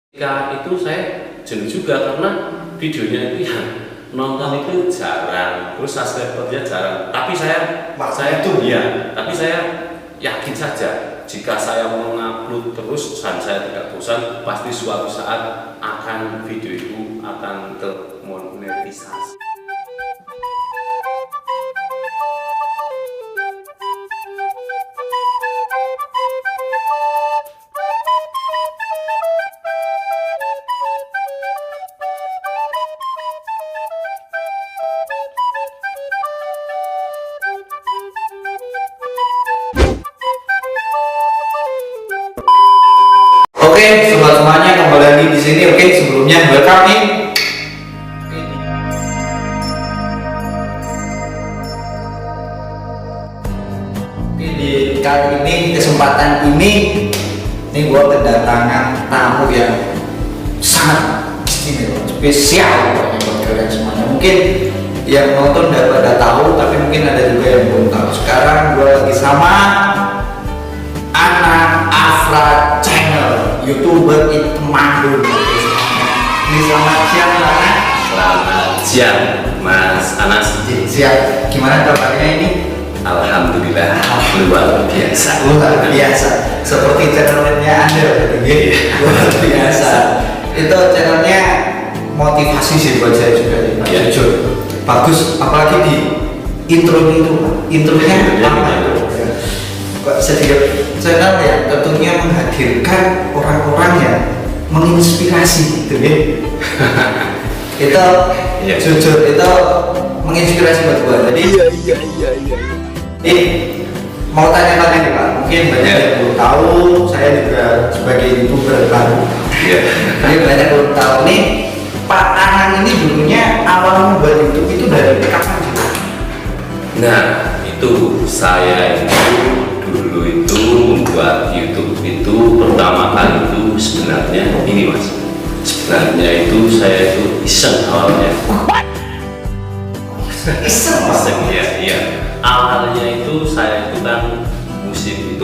Ketika itu saya jenuh juga karena videonya itu yang nonton itu jarang, terus subscribernya jarang. Tapi saya yakin saja jika saya mengupload terus dan saya tidak bosan, pasti suatu saat akan video itu akan termonetisasi. Oke, sobat semuanya, kembali lagi di sini. Oke, sebelumnya welcome nih. Oke, di kali ini, kesempatan ini gua kedatangan tamu yang sangat istimewa, spesial buat kalian semuanya. Mungkin yang nonton udah pada tahu, tapi mungkin ada juga yang belum tahu. Sekarang gua lagi sama Anak Afra Channel, YouTuber itu Temanggung. Ini selamat siang, Anak. Selamat siang, Mas Anas. Siap. Gimana kabarnya ini? Alhamdulillah, luar biasa. Luar biasa. Seperti channelnya Anda, luar biasa. Itu channelnya motivasi sih buat saya juga. Ya, jujur. Bagus, apalagi di intronya itu. Intronya apa itu? Sedikit channel yang tentunya menghadirkan orang-orang yang menginspirasi gitu ya. Itu ya. Jujur itu menginspirasi buat gua. Jadi ini mau tanya-tanya nih Pak, mungkin banyak yang belum tahu, saya juga sebagai YouTuber baru. Ini banyak yang belum tahu nih, Pak Anang ini dulunya awal membuat YouTube itu dari kapan sih Pak? Nah, itu saya dulu itu membuat YouTube itu pertama kali itu sebenarnya ini Mas. Sebenarnya itu saya itu iseng awalnya. Iseng ya. Awalnya itu saya itu kan musim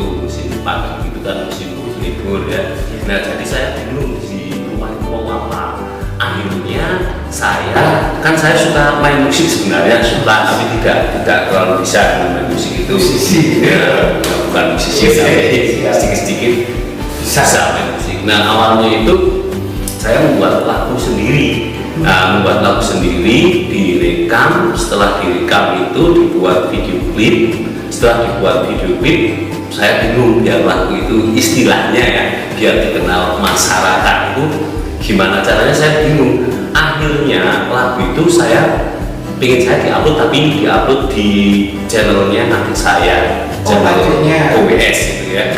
panas itu kan musim libur ya. Nah jadi saya bingung di rumah itu mau apa. Akhirnya saya suka main musik sebenarnya, tapi tidak terlalu bisa main musik itu. Ya, bukan musisi, tapi sedikit bisa main musik. Nah awalnya itu saya membuat lagu sendiri. Membuat lagu sendiri, direkam. Setelah direkam itu dibuat video klip. Setelah dibuat video klip, saya bingung biar lagu itu istilahnya ya, biar dikenal masyarakat itu gimana caranya, saya bingung. Akhirnya lagu itu saya diupload, tapi diupload di channelnya adik saya, channelnya OBS gitu ya.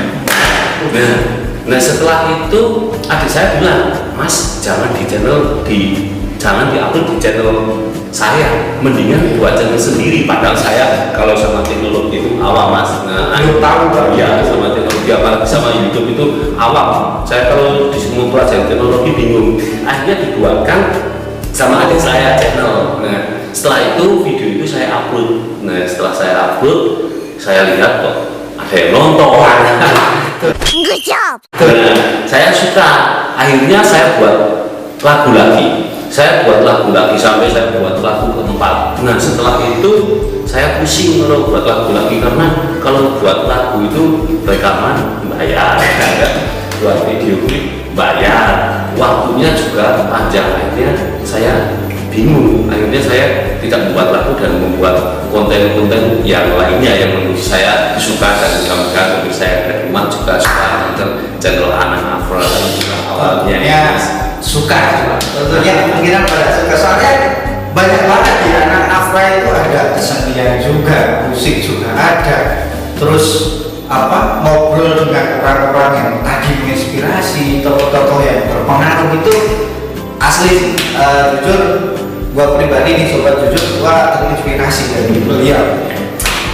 Nah setelah itu adik saya bilang, Mas jangan diupload di channel saya, mendingan buat channel sendiri. Padahal saya kalau sama teknologi itu awam Mas. Nah, tahu ya sama teknologi, apalagi sama YouTube itu awam. Saya kalau disuruh pelajari teknologi bingung. Akhirnya dibuatkan sama adik saya channel. Nah, setelah itu video itu saya upload. Nah, setelah saya upload, saya lihat kok ada yang nonton. Good job. Nah, saya suka. Akhirnya saya buat lagu lagi. Sampai saya buat lagu keempat. Nah setelah itu saya pusing kalau buat lagu lagi, karena kalau buat lagu itu rekaman bayar, buat video klip bayar, waktunya juga panjang. Akhirnya saya bingung. Akhirnya saya tidak membuat lagu dan membuat konten-konten yang lainnya yang menurut saya suka, dan mudah-mudahan untuk saya ke rumah juga suka nonton channel Anak Afra awalnya ya, suka tentunya kemungkinan pada suka, soalnya banyak banget di Anak Afra itu ada kesenian juga, musik juga ada, terus ngobrol dengan orang-orang yang tadi menginspirasi, tokoh-tokoh yang berpengaruh itu asli. Jujur gua pribadi nih sobat, jujur gua terinspirasi dari beliau.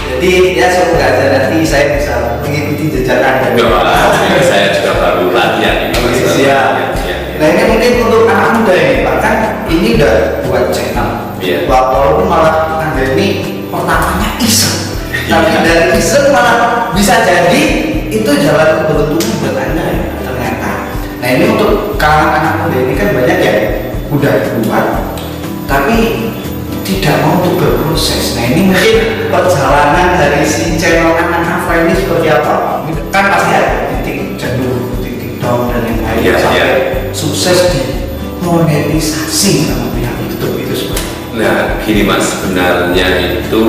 Jadi ya semoga aja nanti saya bisa mengikuti jejak Anda. Saya juga baru latihan ini. Nah ini mungkin untuk anak muda ini, bahkan ini udah buat channel. Walaupun malah Anda ini pertamanya iseng, tapi dari iseng malah bisa jadi itu jalan keberuntungan buat Anda ya ternyata. Nah ini untuk kalangan anak muda ini kan banyak yang udah buat tapi tidak mau untuk berproses. Nah ini mungkin perjalanan dari si channel Anak Afra ini seperti apa? Kan pasti ada titik jenuh, titik down dan yang lain sampai sukses di monetisasi sama pihak YouTube itu seperti. Nah gini mas, sebenarnya itu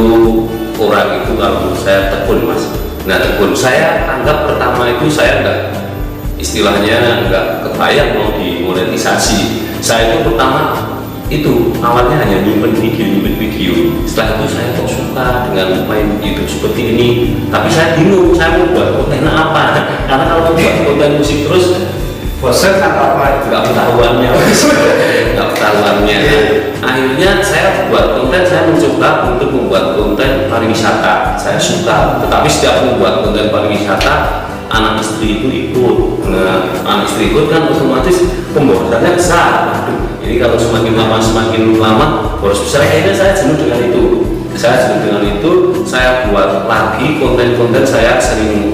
orang itu kalau menurut saya tekun mas. Nah tekun saya anggap pertama itu saya istilahnya nggak kebayang mau dimonetisasi. Saya itu pertama itu awalnya hanya nyimpen video. Setelah itu saya kok suka dengan main YouTube seperti ini, tapi saya bingung saya mau buat konten apa, karena kalau buat konten musik terus bosan atau apa itu nggak ketahuannya. Akhirnya saya buat konten, saya mencoba untuk membuat konten pariwisata. Saya suka, tetapi setiap membuat konten pariwisata anak istri itu ikut. Nah anak istri ikut kan otomatis pembosannya besar. Jadi kalau semakin lama boros besar, akhirnya saya jenuh dengan itu. Saya buat lagi konten-konten. Saya sering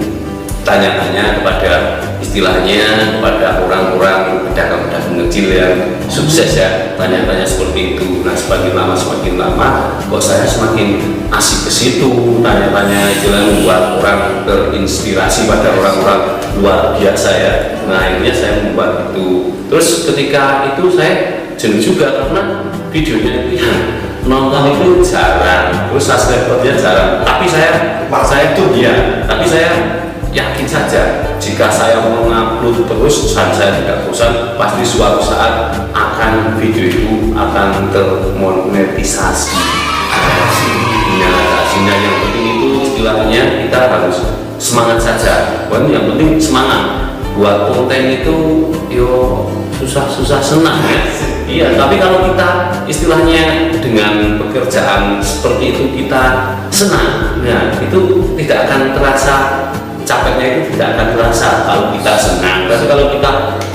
tanya-tanya kepada istilahnya kepada orang-orang pedagang-pedagang kecil yang sukses ya, tanya-tanya seperti itu. Nah semakin lama kok saya semakin asik ke situ, tanya-tanya istilahnya membuat orang terinspirasi pada orang-orang luar biasa ya. Nah akhirnya saya membuat itu. Terus ketika itu saya jenuh juga karena videonya itu yang nonton itu jarang, terus subscribernya jarang. Tapi saya yakin saja jika saya mengupload terus dan saya tidak bosan, pasti suatu saat akan video itu akan termonetisasi. Hasilnya yang penting itu istilahnya kita harus semangat saja. Yang penting semangat. Buat konten itu susah senang ya. Iya, tapi kalau kita istilahnya dengan pekerjaan seperti itu kita senang, nah itu tidak akan terasa, capeknya itu tidak akan terasa kalau kita senang. Tapi kalau kita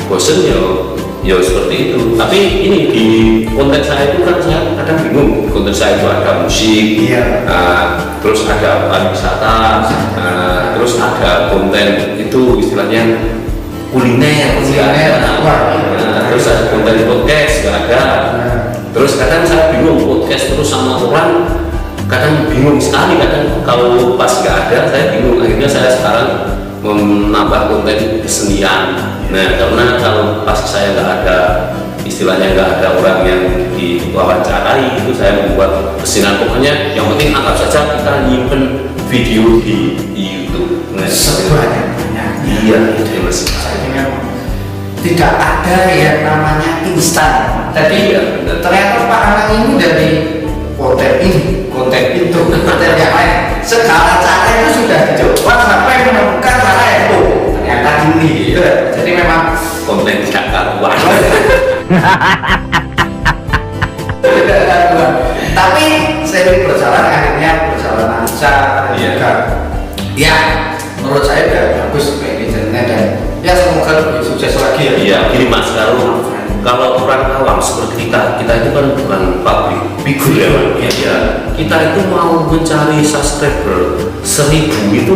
bosen ya seperti itu. Tapi ini di konten saya itu kan saya kadang bingung. Konten saya itu ada musik, terus ada pariwisata, terus ada konten itu istilahnya kuliner, terus ada konten podcast nggak ada. Terus kadang saya bingung podcast terus sama orang, kadang bingung sekali. Kadang kalau pas nggak ada saya bingung. Akhirnya saya sekarang menambah konten kesenian. Nah karena kalau pas saya nggak ada istilahnya nggak ada orang yang diwawancarai, itu saya membuat kesenian. Pokoknya yang penting anggap saja kita nyimpen video di YouTube. Nah, sebanyak-banyaknya. Iya, itu mas. Tidak ada yang namanya instan. Tadi ternyata Pak Anang ini dari konten ini, konten itu, konten yang lain. Segala cara itu sudah dicoba sampai menemukan cara itu. Ternyata ini, gitu. Jadi memang konten tidak karuan. Tapi seiring berjalan akhirnya berjalan lancar. Ya, menurut saya udah bagus manajernya dan ya semoga lebih sukses lagi ya. Iya, gini mas, kalau orang awam seperti kita itu kan bukan public figure ya mas. Ya, kita itu mau mencari subscriber 1000 itu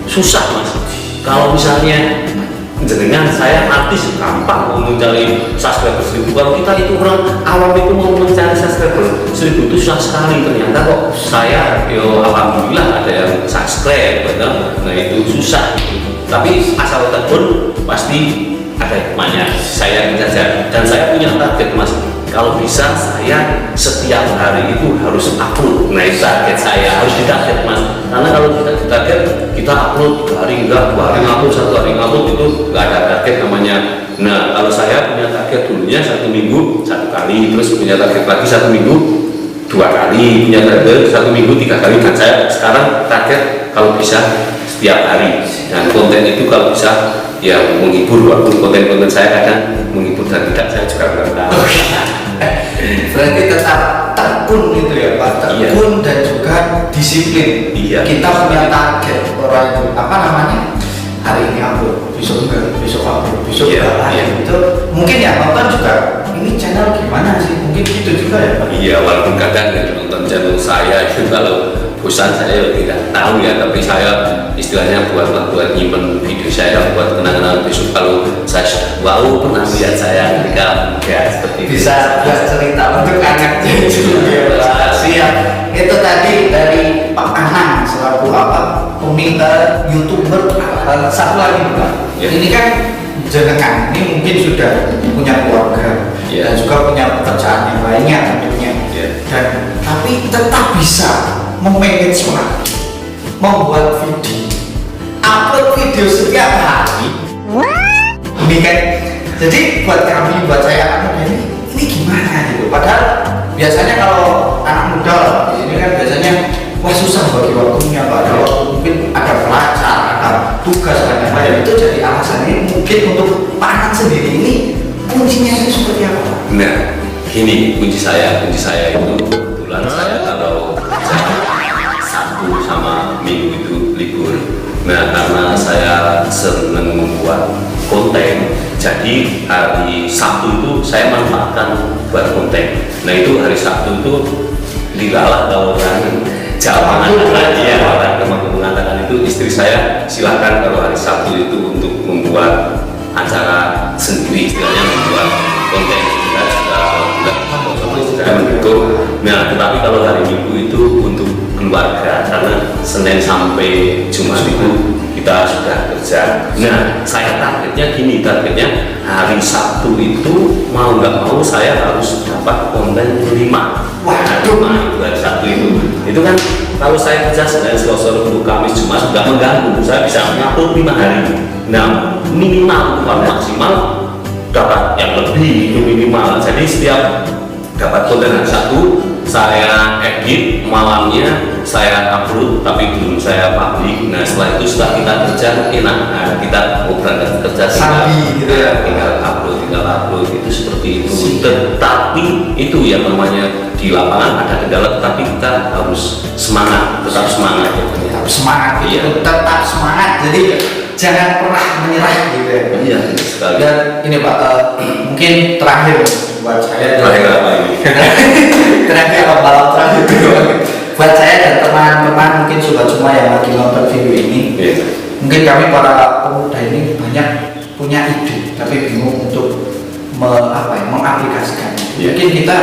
susah mas. Kalau misalnya jenengan saya artis gampang mau mencari subscriber 1000. Kalau kita itu orang awam itu mau mencari subscriber 1000 itu susah sekali. Ternyata kok saya alhamdulillah ada yang subscribe, betul? Nah itu susah. Tapi asal tekun pasti ada hikmahnya. Saya yakin saja. Dan saya punya target mas. Kalau bisa saya setiap hari itu harus upload. Nah itu target saya, harus ditarget mas. Karena kalau kita ditarget, kita upload 3 hari enggak, 2 hari ngupload, 1 hari ngupload, itu enggak ada target namanya. Nah kalau saya punya target dulunya 1 minggu 1 kali, terus punya target lagi 1 minggu 2 kali, punya target 1 minggu 3 kali. Dan saya sekarang target kalau bisa setiap hari. Dan konten itu kalau bisa ya menghibur, walaupun konten-konten saya kadang menghibur dan tidak, saya juga belum tahu. Berarti tetap tekun gitu ya Pak, tekun dan juga disiplin. Iya. Kita punya target orang apa namanya hari ini upload, besok enggak, besok upload, besok Iya, enggak, iya. itu mungkin ya nonton juga ini channel gimana sih, mungkin gitu juga ya Pak. Iya, walaupun kadang ya, nonton channel saya itu kalau bosan saya tidak tahu ya, tapi saya istilahnya buat nyimpen video saya, buat kenangan besok kalau saya sudah wow pernah lihat saya ketika muda seperti itu. Bisa buat cerita untuk anaknya juga Pak. Siap. Itu tadi dari Pak Anang selaku apa peminta YouTuber. Satu lagi Pak. Ya. Ini kan jenengan ini mungkin sudah punya keluarga Ya. dan juga punya pekerjaan yang lainnya tentunya. Ya. Dan tapi tetap bisa memanage waktu, membuat video, upload video setiap hari. Ini kan, jadi buat kami, buat saya anak muda ini gimana gitu. Padahal biasanya kalau anak muda lah, di sini kan biasanya wah susah bagi waktunya, Pak. Ada waktu mungkin ada pelajar, ada tugas dan yang lain. Itu jadi alasannya mungkin untuk Pak Anang sendiri ini kuncinya itu seperti apa, Pak? Nah, ini kunci saya itu kebetulan saya kalau Sabtu sama Minggu itu libur. Nah, karena saya senang membuat konten, jadi hari Sabtu itu saya manfaatkan buat konten. Nah, itu hari Sabtu itu dilalah kalau orang Jawa mengatakan, ya orang Temanggung mengatakan itu istri saya silakan kalau hari Sabtu itu untuk membuat acara sendiri, istilahnya membuat konten. Kita sudah mendukung. Nah, tetapi kalau hari Minggu itu untuk keluarga, karena Senin sampai Jumat itu kita sudah kerja. Nah, saya targetnya gini, targetnya hari Sabtu itu mau nggak mau saya harus dapat konten 5. Waduh. Nah, itu hari Sabtu itu kan kalau saya kerja Senin, Selasa, Rabu, Kamis, Jumat nggak mengganggu, saya bisa ngupload 5 hari. Nah, minimal bukan maksimal dapat yang lebih itu minimal. Jadi setiap dapat konten hari Sabtu saya edit, malamnya saya upload tapi belum saya publish. Nah, setelah itu setelah kita kerja enak, nah, kita mau berangkat kerja Sambil gitu ya. tinggal upload itu seperti itu. Tetapi itu yang namanya di lapangan ada kendala, tetapi kita harus semangat, tetap semangat. Tetap semangat, Iya. gitu. Tetap semangat. Jadi jangan pernah menyerah gitu ya. Iya, sekali. Dan ini Pak, mungkin terakhir buat saya. Terakhir apa ini? Terakhir malam terakhir buat saya dan teman-teman mungkin sobat semua yang lagi nonton video ini. Iya. Mungkin kami para pemuda ini banyak punya ide tapi bingung untuk mengaplikasikannya. Iya. Mungkin kita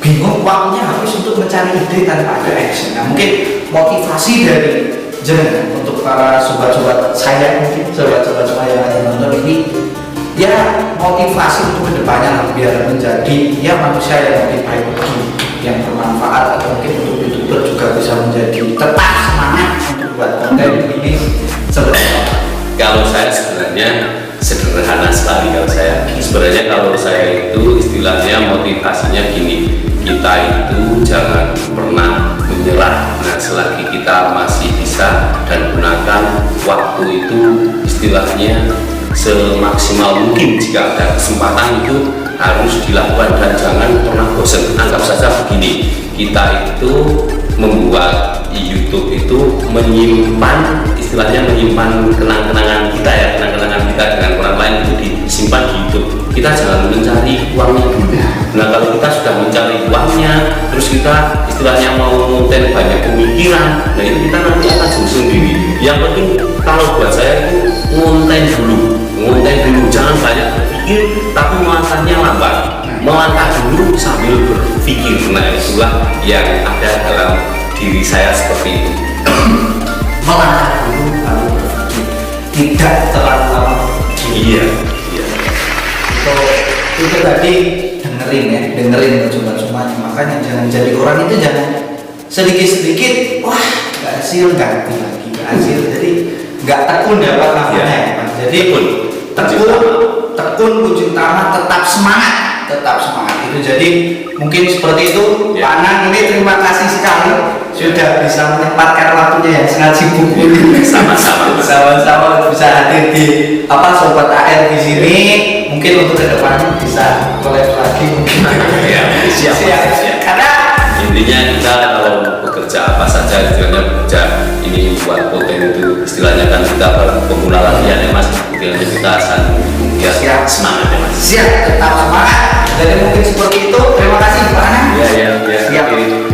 bingung waktunya habis untuk mencari ide tanpa ada action. Nah, mungkin motivasi dari jenengan untuk para sobat-sobat saya, mungkin sobat-sobat semua yang lagi nonton ini, ya motivasi untuk kedepannya biar menjadi ya manusia yang lebih baik lagi, yang bermanfaat, atau mungkin untuk YouTuber juga bisa menjadi tetap semangat untuk buat konten ini seperti apa? Kalau saya sebenarnya sederhana sekali. Kalau saya itu istilahnya motivasinya gini, kita itu jangan pernah menyerah. Nah, selagi kita masih bisa dan gunakan waktu itu istilahnya semaksimal mungkin, jika ada kesempatan itu harus dilakukan dan jangan pernah bosan. Anggap saja begini, kita itu membuat YouTube itu menyimpan, istilahnya menyimpan kenang-kenangan kita ya, kenang-kenangan kita dengan orang lain itu disimpan di YouTube. Kita jangan mencari uangnya dulu. Nah, kalau kita sudah mencari uangnya, terus kita istilahnya mau konten banyak pemikiran, nah itu kita nanti akan jauh sendiri. Yang penting kalau buat saya itu ngonten dulu, jangan banyak berpikir, tapi melangkahnya lambat. Melangkah dulu sambil berpikir. Nah, itulah yang ada dalam diri saya seperti itu. Melangkah dulu baru berpikir, tidak terlalu lama berpikir. Iya. Itu tadi dengerin coba semuanya. Makanya jangan jadi orang itu jangan sedikit wah nggak hasil ganti lagi, nggak hasil, jadi nggak tekun ya Pak namanya ya Pak. Jadi tekun kunci utama, tetap semangat itu. Jadi mungkin seperti itu Ya. Pak Anang, ini terima kasih sekali sudah bisa menyempatkan waktunya yang sangat sibuk ini. Sama-sama Bisa hadir di Sobat AR di sini. Mungkin untuk kedepannya bisa collab lagi mungkin. Ya, siap. Karena intinya kita kalau bekerja apa saja istilahnya bekerja ini buat konten itu istilahnya kan kita pemula latihan ya mas, istilahnya kita biar semangat ya mas. Siap, tetap semangat. Jadi mungkin seperti itu. Terima kasih Pak Anang. Iya. Siap.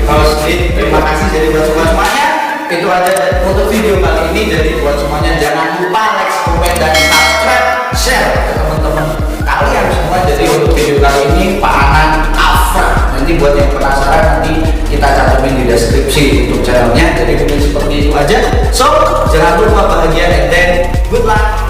Kalau sedikit, terima kasih jadi buat semuanya. Itu aja untuk video kali ini. Jadi buat semuanya jangan lupa like, komen, dan subscribe, share ke teman-teman kalian semua. Jadi untuk video kali ini Pak Anang Afra. Nanti buat yang penasaran nanti kita cantumin di deskripsi untuk channelnya. Jadi mungkin seperti itu aja. So jangan lupa bahagia and then good luck.